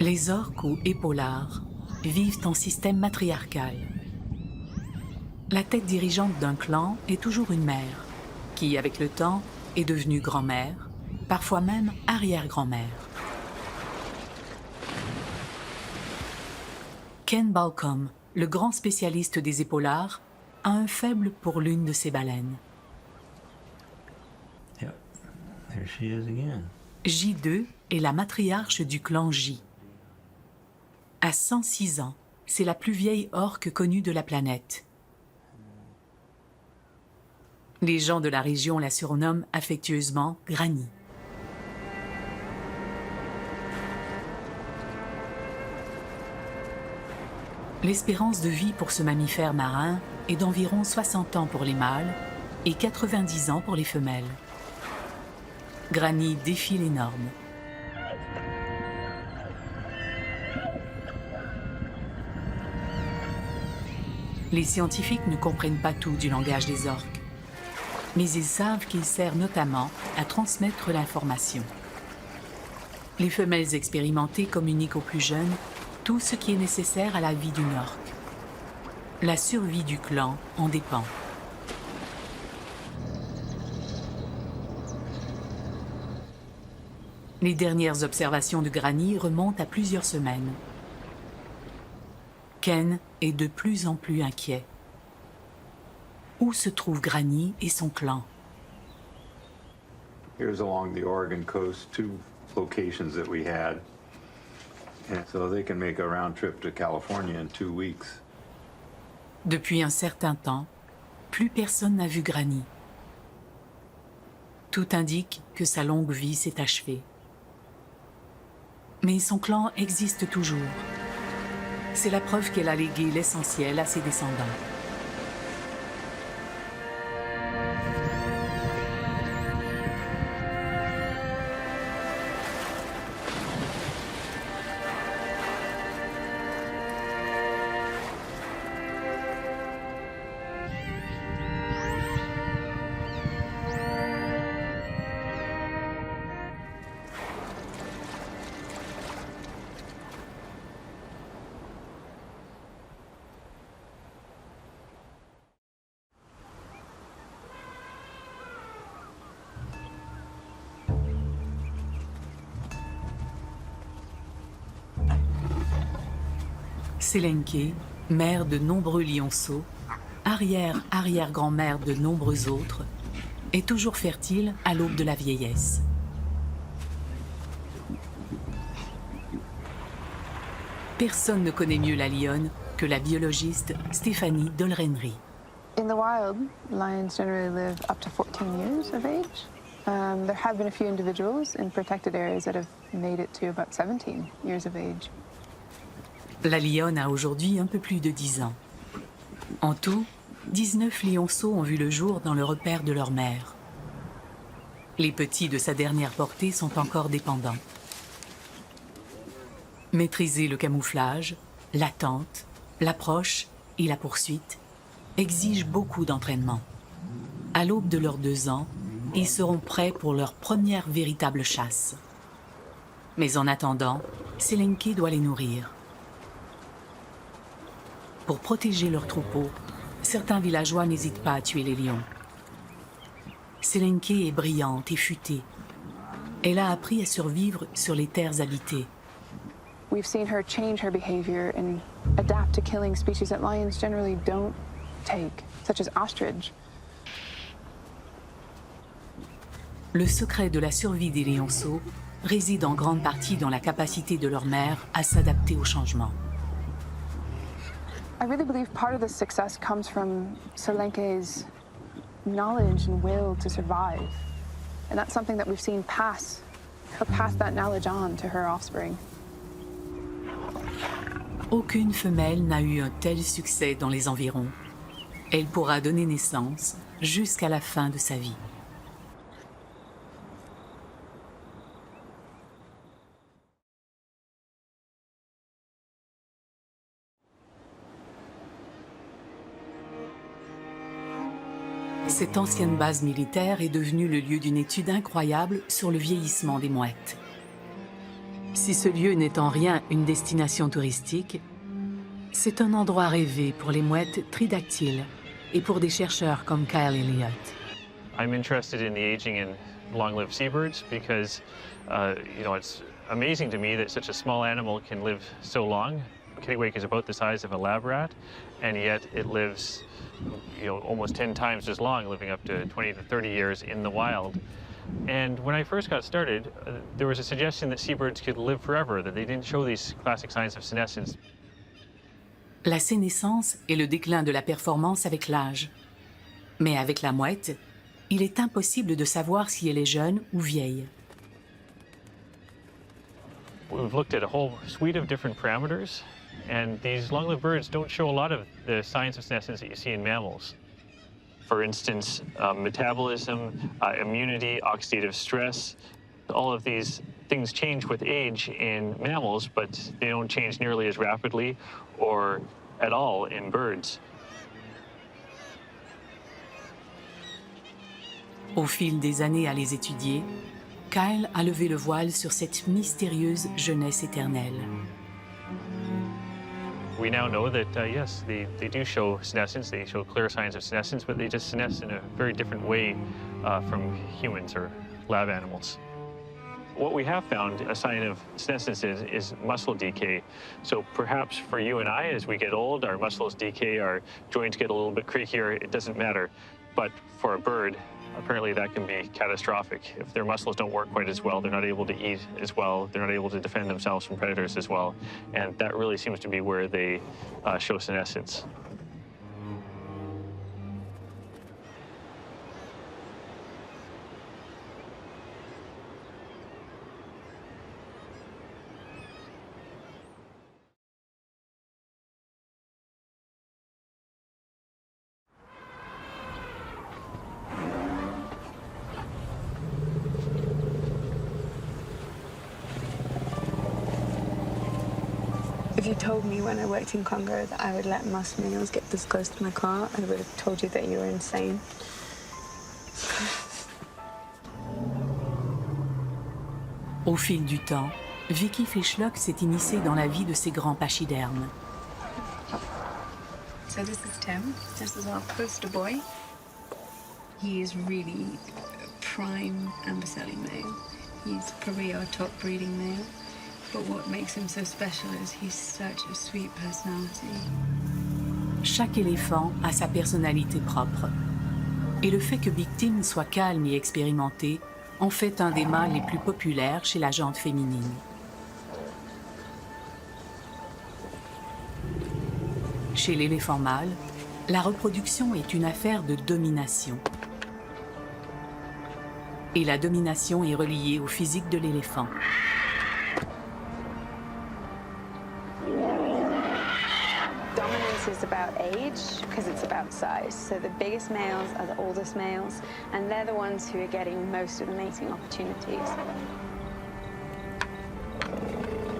Les orques ou épaulards vivent en système matriarcal. La tête dirigeante d'un clan est toujours une mère, qui, avec le temps, est devenue grand-mère, parfois même arrière-grand-mère. Ken Balcom, le grand spécialiste des épaulards, a un faible pour l'une de ces baleines. Yep. There she is again. J2 est la matriarche du clan J. À 106 ans, c'est la plus vieille orque connue de la planète. Les gens de la région la surnomment affectueusement Granny. L'espérance de vie pour ce mammifère marin est d'environ 60 ans pour les mâles et 90 ans pour les femelles. Granny défie les normes. Les scientifiques ne comprennent pas tout du langage des orques, mais ils savent qu'il sert notamment à transmettre l'information. Les femelles expérimentées communiquent aux plus jeunes tout ce qui est nécessaire à la vie d'une orque. La survie du clan en dépend. Les dernières observations de Granny remontent à plusieurs semaines. Ken est de plus en plus inquiet. Où se trouvent Granny et son clan? Here's along the Oregon coast, two locations that we had. And so they can make a round trip to California in 2 weeks. Depuis un certain temps, plus personne n'a vu Granny. Tout indique que sa longue vie s'est achevée. Mais son clan existe toujours. C'est la preuve qu'elle a légué l'essentiel à ses descendants. Sélenké, mère de nombreux lionceaux, arrière-arrière-grand-mère de nombreux autres, est toujours fertile à l'aube de la vieillesse. Personne ne connaît mieux la lionne que la biologiste Stéphanie Dolrenry. In the wild, lions generally live up to 14 years of age. There have been a few individuals in protected areas that have made it to about 17 years of age. La lionne a aujourd'hui un peu plus de 10 ans. En tout, 19 lionceaux ont vu le jour dans le repère de leur mère. Les petits de sa dernière portée sont encore dépendants. Maîtriser le camouflage, l'attente, l'approche et la poursuite exigent beaucoup d'entraînement. À l'aube de leurs 2 ans, ils seront prêts pour leur première véritable chasse. Mais en attendant, Sélenké doit les nourrir. Pour protéger leurs troupeaux, certains villageois n'hésitent pas à tuer les lions. Sélenké est brillante et futée. Elle a appris à survivre sur les terres habitées. We've seen her change her behavior and adapt to killing species that lions generally don't take, such as ostrich. Le secret de la survie des lionceaux réside en grande partie dans la capacité de leur mère à s'adapter au changement. I really believe part of this success comes from Sélenké's knowledge and will to survive. And that's something that we've seen pass that knowledge on to her offspring. Aucune femelle n'a eu un tel succès dans les environs. Elle pourra donner naissance jusqu'à la fin de sa vie. Cette ancienne base militaire est devenue le lieu d'une étude incroyable sur le vieillissement des mouettes. Si ce lieu n'est en rien une destination touristique, c'est un endroit rêvé pour les mouettes tridactyles et pour des chercheurs comme Kyle Elliott. I'm interested in the aging in long-lived seabirds because, it's amazing to me that such a small animal can live so long. Kittiwake is about the size of a lab rat, and yet it lives, almost 10 times as long, living up to 20 to 30 years in the wild. And when I first got started, there was a suggestion that seabirds could live forever, that they didn't show these classic signs of senescence. La sénescence est le déclin de la performance avec l'âge. Mais avec la mouette, il est impossible de savoir si elle est jeune ou vieille. We've looked at a whole suite of different parameters, and these long-lived birds don't show a lot of the signs of senescence that you see in mammals. For instance, metabolism, immunity, oxidative stress, all of these things change with age in mammals, but they don't change nearly as rapidly or at all in birds. Au fil des années à les étudier, Kyle a levé le voile sur cette mystérieuse jeunesse éternelle. We now know that, yes, they do show senescence, they show clear signs of senescence, but they just senesce in a very different way from humans or lab animals. What we have found a sign of senescence is muscle decay. So perhaps for you and I, as we get old, our muscles decay, our joints get a little bit creakier, it doesn't matter. But for a bird, apparently that can be catastrophic. If their muscles don't work quite as well, they're not able to eat as well, they're not able to defend themselves from predators as well. And that really seems to be where they show senescence. If you told me when I worked in Congo that I would let musk males get this close to my car, I would have told you that you were insane. Au fil du temps, Vicky Fischlock s'est immiscée dans la vie de ces grands pachydermes. So this is Tim. This is our poster boy. He is really a prime Ambercelli male. He's probably our top breeding male. But what makes him so special is he's such a sweet personality. Chaque éléphant a sa personnalité propre. Et le fait que Big Tim soit calme et expérimenté en fait un des mâles les plus populaires chez la gente féminine. Chez l'éléphant mâle, la reproduction est une affaire de domination. Et la domination est reliée au physique de l'éléphant. Dominance is about age because it's about size. So the biggest males are the oldest males, and they're the ones who are getting most of the mating opportunities.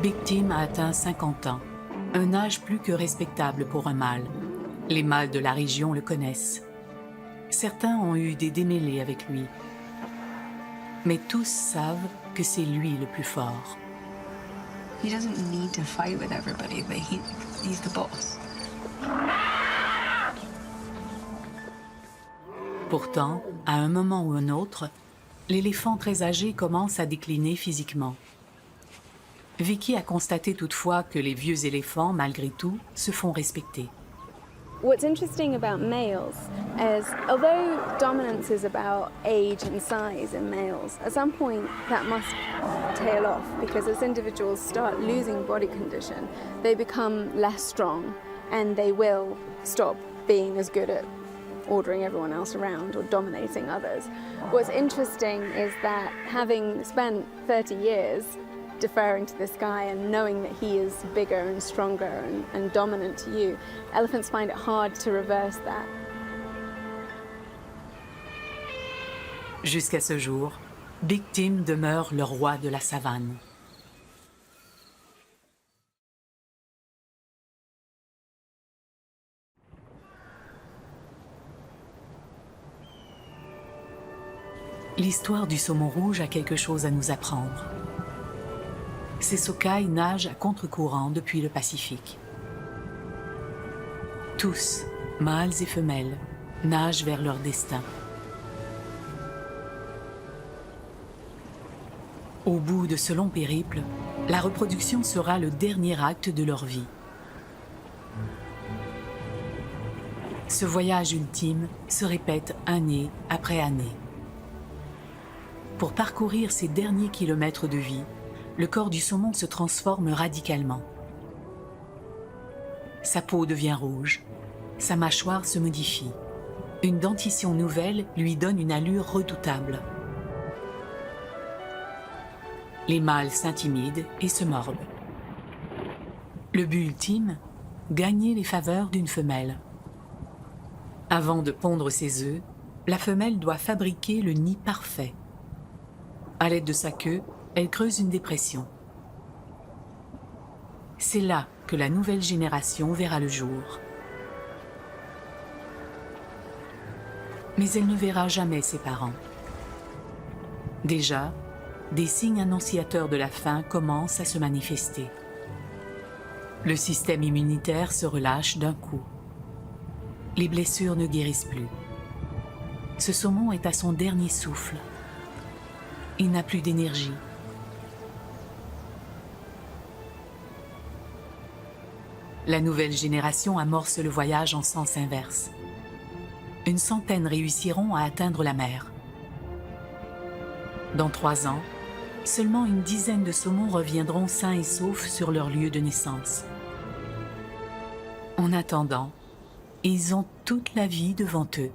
Big Tim a atteint 50 ans, un âge plus que respectable pour un mâle. Les mâles de la région le connaissent. Certains ont eu des démêlés avec lui. Mais tous savent que c'est lui le plus fort. He doesn't need to fight with everybody, but he's the boss. Pourtant, à un moment ou un autre, l'éléphant très âgé commence à décliner physiquement. Vicky a constaté toutefois que les vieux éléphants, malgré tout, se font respecter. What's interesting about males is, although dominance is about age and size in males, at some point that must tail off because as individuals start losing body condition, they become less strong and they will stop being as good at ordering everyone else around or dominating others. What's interesting is that having spent 30 years deferring to this guy and knowing that he is bigger and stronger and dominant to you, elephants find it hard to reverse that. Jusqu'à ce jour, Big Tim demeure le roi de la savane. L'histoire du saumon rouge a quelque chose à nous apprendre. ces socailles nagent à contre-courant depuis le Pacifique. Tous, mâles et femelles, nagent vers leur destin. Au bout de ce long périple, la reproduction sera le dernier acte de leur vie. Ce voyage ultime se répète année après année. Pour parcourir ces derniers kilomètres de vie, le corps du saumon se transforme radicalement. Sa peau devient rouge, sa mâchoire se modifie. Une dentition nouvelle lui donne une allure redoutable. Les mâles s'intimident et se mordent. Le but ultime, gagner les faveurs d'une femelle. Avant de pondre ses œufs, la femelle doit fabriquer le nid parfait. À l'aide de sa queue, elle creuse une dépression. C'est là que la nouvelle génération verra le jour. Mais elle ne verra jamais ses parents. Déjà, des signes annonciateurs de la faim commencent à se manifester. Le système immunitaire se relâche d'un coup. Les blessures ne guérissent plus. Ce saumon est à son dernier souffle. Il n'a plus d'énergie. La nouvelle génération amorce le voyage en sens inverse. Une centaine réussiront à atteindre la mer. Dans 3 ans, seulement une dizaine de saumons reviendront sains et saufs sur leur lieu de naissance. En attendant, ils ont toute la vie devant eux.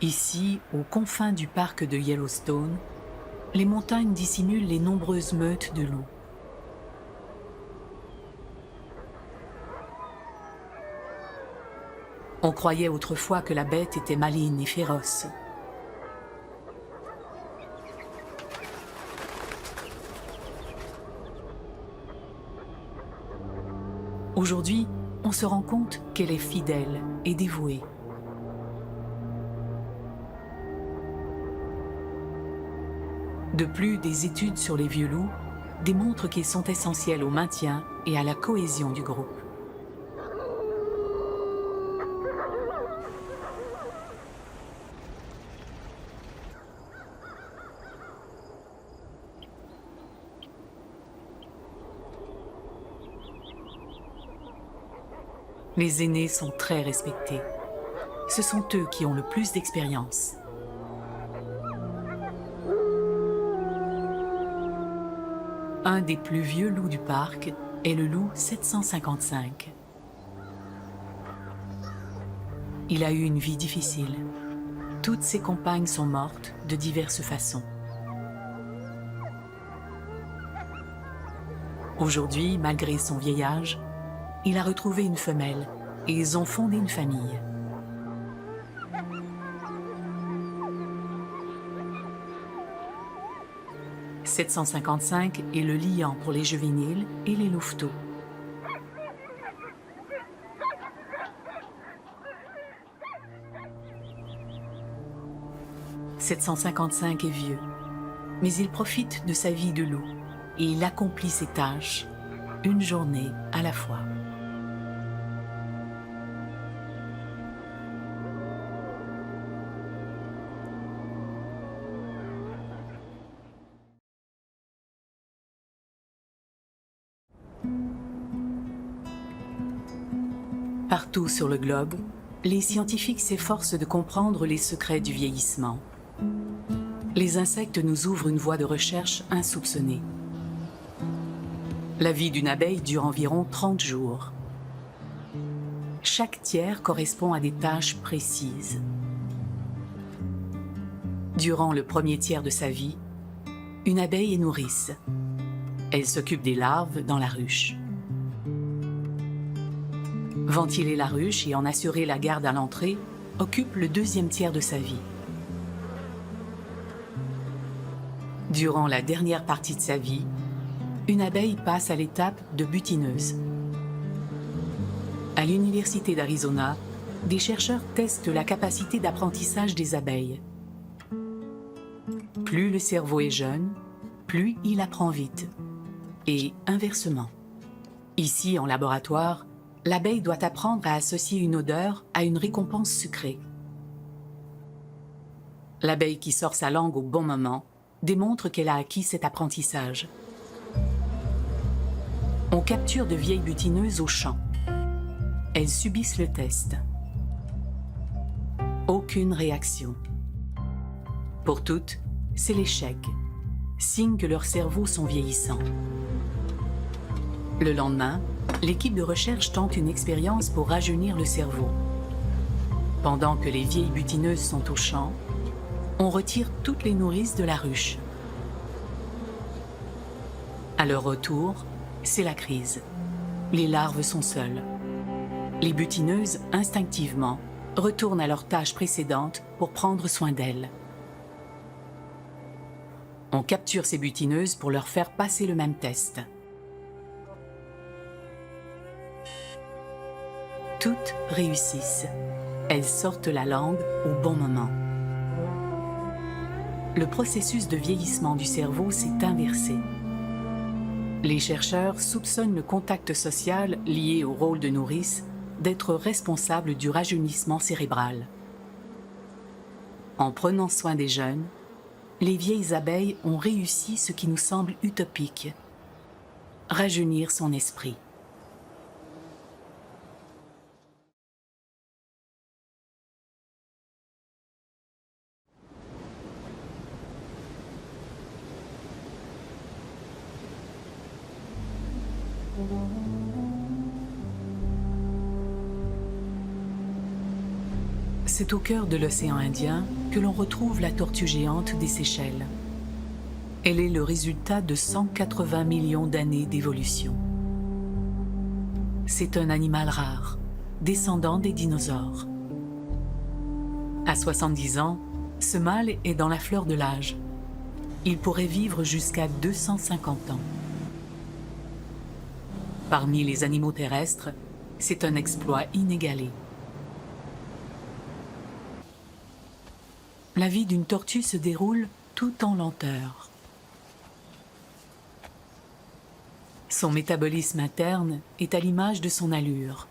Ici, aux confins du parc de Yellowstone, les montagnes dissimulent les nombreuses meutes de loups. On croyait autrefois que la bête était maligne et féroce. Aujourd'hui, on se rend compte qu'elle est fidèle et dévouée. De plus, des études sur les vieux loups démontrent qu'ils sont essentiels au maintien et à la cohésion du groupe. Les aînés sont très respectés. Ce sont eux qui ont le plus d'expérience. Un des plus vieux loups du parc est le loup 755. Il a eu une vie difficile. Toutes ses compagnes sont mortes de diverses façons. Aujourd'hui, malgré son vieil âge, il a retrouvé une femelle et ils ont fondé une famille. « 755 est le liant pour les juvéniles et les louveteaux. « 755 est vieux, mais il profite de sa vie de loup et il accomplit ses tâches, une journée à la fois. Partout sur le globe, les scientifiques s'efforcent de comprendre les secrets du vieillissement. Les insectes nous ouvrent une voie de recherche insoupçonnée. La vie d'une abeille dure environ 30 jours. Chaque tiers correspond à des tâches précises. Durant le premier tiers de sa vie, une abeille est nourrice. Elle s'occupe des larves dans la ruche. Ventiler la ruche et en assurer la garde à l'entrée occupe le deuxième tiers de sa vie. Durant la dernière partie de sa vie, une abeille passe à l'étape de butineuse. À l'Université d'Arizona, des chercheurs testent la capacité d'apprentissage des abeilles. Plus le cerveau est jeune, plus il apprend vite. Et inversement. Ici, en laboratoire, l'abeille doit apprendre à associer une odeur à une récompense sucrée. L'abeille qui sort sa langue au bon moment démontre qu'elle a acquis cet apprentissage. On capture de vieilles butineuses au champ. Elles subissent le test. Aucune réaction. Pour toutes, c'est l'échec, signe que leurs cerveaux sont vieillissants. Le lendemain, l'équipe de recherche tente une expérience pour rajeunir le cerveau. Pendant que les vieilles butineuses sont au champ, on retire toutes les nourrices de la ruche. À leur retour, c'est la crise. Les larves sont seules. Les butineuses, instinctivement, retournent à leur tâche précédente pour prendre soin d'elles. On capture ces butineuses pour leur faire passer le même test. Toutes réussissent. Elles sortent la langue au bon moment. Le processus de vieillissement du cerveau s'est inversé. Les chercheurs soupçonnent le contact social lié au rôle de nourrice d'être responsable du rajeunissement cérébral. En prenant soin des jeunes, les vieilles abeilles ont réussi ce qui nous semble utopique, rajeunir son esprit. C'est au cœur de l'océan Indien que l'on retrouve la tortue géante des Seychelles. Elle est le résultat de 180 millions d'années d'évolution. C'est un animal rare, descendant des dinosaures. À 70 ans, ce mâle est dans la fleur de l'âge. Il pourrait vivre jusqu'à 250 ans. Parmi les animaux terrestres, c'est un exploit inégalé. La vie d'une tortue se déroule tout en lenteur. Son métabolisme interne est à l'image de son allure.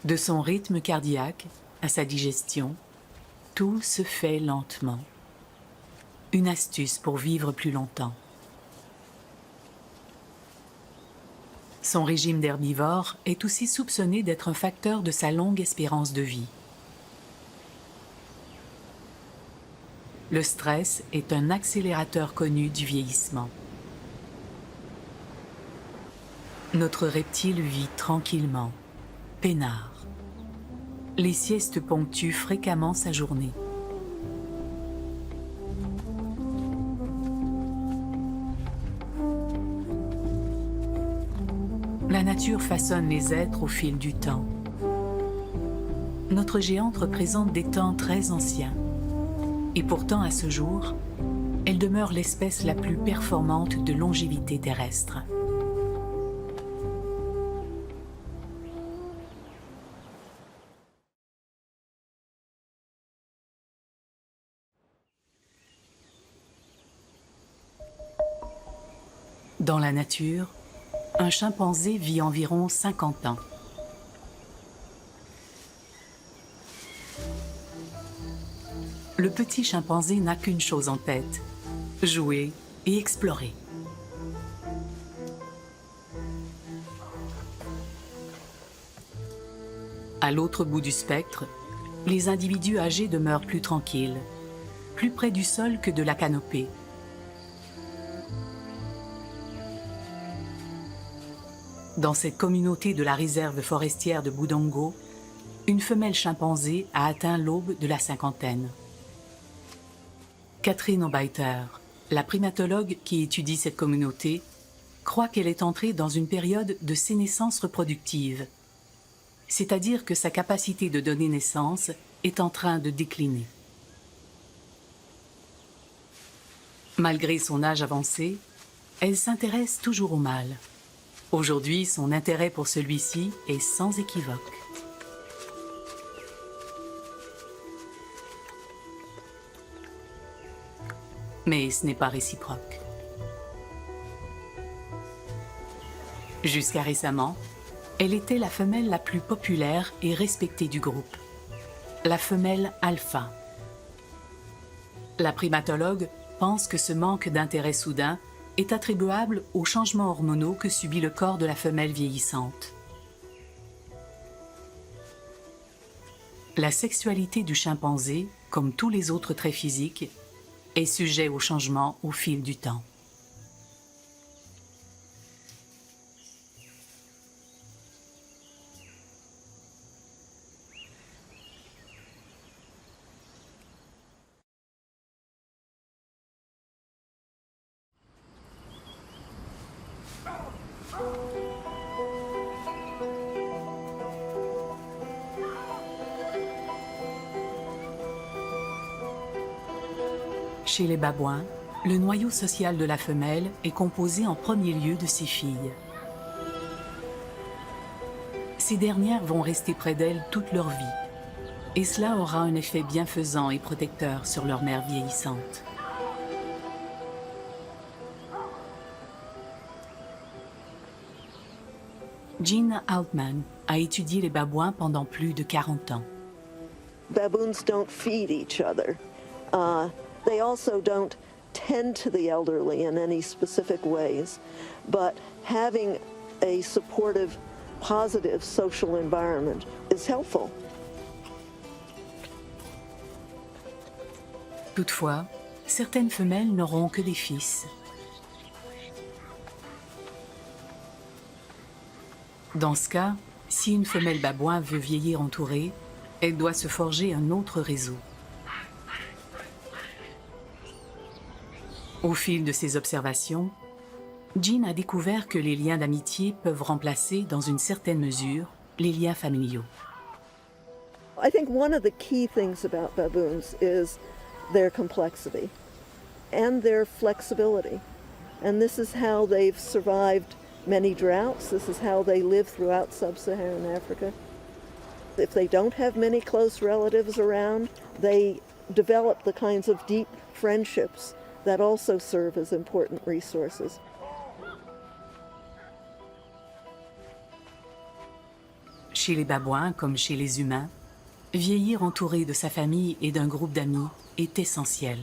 De son rythme cardiaque à sa digestion, tout se fait lentement. Une astuce pour vivre plus longtemps. Son régime d'herbivore est aussi soupçonné d'être un facteur de sa longue espérance de vie. Le stress est un accélérateur connu du vieillissement. Notre reptile vit tranquillement, peinard. Les siestes ponctuent fréquemment sa journée. La nature façonne les êtres au fil du temps. Notre géante représente des temps très anciens. Et pourtant, à ce jour, elle demeure l'espèce la plus performante de longévité terrestre. Dans la nature, un chimpanzé vit environ 50 ans. Le petit chimpanzé n'a qu'une chose en tête, jouer et explorer. À l'autre bout du spectre, les individus âgés demeurent plus tranquilles, plus près du sol que de la canopée. Dans cette communauté de la réserve forestière de Budongo, une femelle chimpanzé a atteint l'aube de la cinquantaine. Catherine Obeiter, la primatologue qui étudie cette communauté, croit qu'elle est entrée dans une période de sénescence reproductive, c'est-à-dire que sa capacité de donner naissance est en train de décliner. Malgré son âge avancé, elle s'intéresse toujours au mâle. Aujourd'hui, son intérêt pour celui-ci est sans équivoque. Mais ce n'est pas réciproque. Jusqu'à récemment, elle était la femelle la plus populaire et respectée du groupe, la femelle alpha. La primatologue pense que ce manque d'intérêt soudain est attribuable aux changements hormonaux que subit le corps de la femelle vieillissante. La sexualité du chimpanzé, comme tous les autres traits physiques, est sujet au changement au fil du temps. Chez les babouins, le noyau social de la femelle est composé en premier lieu de ses filles. Ces dernières vont rester près d'elles toute leur vie, et cela aura un effet bienfaisant et protecteur sur leur mère vieillissante. Jean Altman a étudié les babouins pendant plus de 40 ans. Baboons don't feed each other. They also don't tend to the elderly in any specific ways, but having a supportive, positive social environment is helpful. Toutefois, certaines femelles n'auront que des fils. Dans ce cas, si une femelle babouin veut vieillir entourée, elle doit se forger un autre réseau. Au fil de ses observations, Jean a découvert que les liens d'amitié peuvent remplacer, dans une certaine mesure, les liens familiaux. I think one of the key things about baboons is their complexity and their flexibility. And this is how they've survived many droughts. This is how they live throughout sub-Saharan Africa. If they don't have many close relatives around, they develop the kinds of deep friendships that also serve as important resources. Chez les babouins, comme chez les humains, vieillir entouré de sa famille et d'un groupe d'amis est essentiel.